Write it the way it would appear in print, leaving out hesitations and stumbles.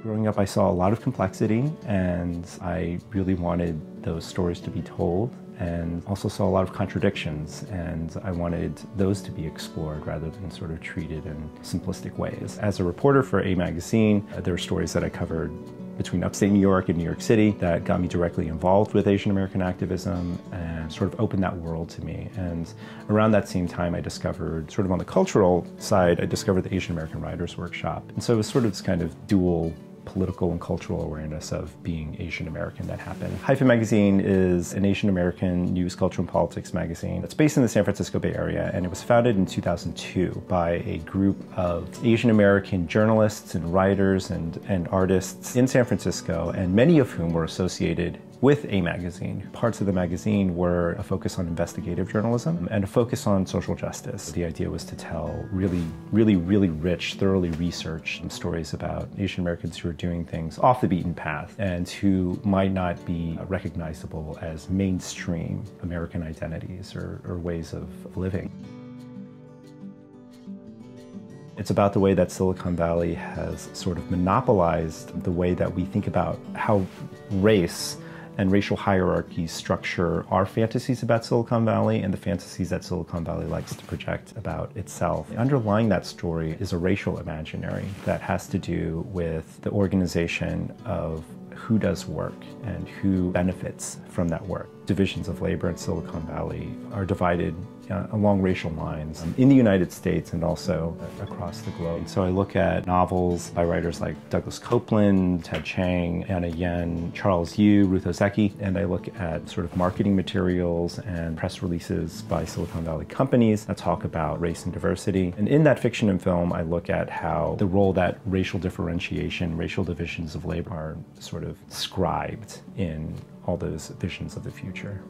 Growing up, I saw a lot of complexity, and I really wanted those stories to be told, and also saw a lot of contradictions, and I wanted those to be explored rather than sort of treated in simplistic ways. As a reporter for A Magazine, there were stories that I covered between upstate New York and New York City that got me directly involved with Asian American activism and sort of opened that world to me. And around that same time, I discovered, sort of on the cultural side, I discovered the Asian American Writers Workshop. And so it was sort of this kind of dual political and cultural awareness of being Asian American that happened. Hyphen magazine is an Asian American news, culture, and politics magazine. It's based in the San Francisco Bay Area, and it was founded in 2002 by a group of Asian American journalists and writers and artists in San Francisco, and many of whom were associated with A Magazine. Parts of the magazine were a focus on investigative journalism and a focus on social justice. The idea was to tell really rich, thoroughly researched stories about Asian Americans who are doing things off the beaten path and who might not be recognizable as mainstream American identities or ways of living. It's about the way that Silicon Valley has sort of monopolized the way that we think about how race and racial hierarchies structure our fantasies about Silicon Valley and the fantasies that Silicon Valley likes to project about itself. Underlying that story is a racial imaginary that has to do with the organization of who does work and who benefits from that work. Divisions of labor in Silicon Valley are divided along racial lines in the United States and also across the globe. So I look at novels by writers like Douglas Copeland, Ted Chiang, Anna Yen, Charles Yu, Ruth Ozeki, and I look at sort of marketing materials and press releases by Silicon Valley companies that talk about race and diversity. And in that fiction and film, I look at how the role that racial differentiation, racial divisions of labor are sort of described in all those visions of the future.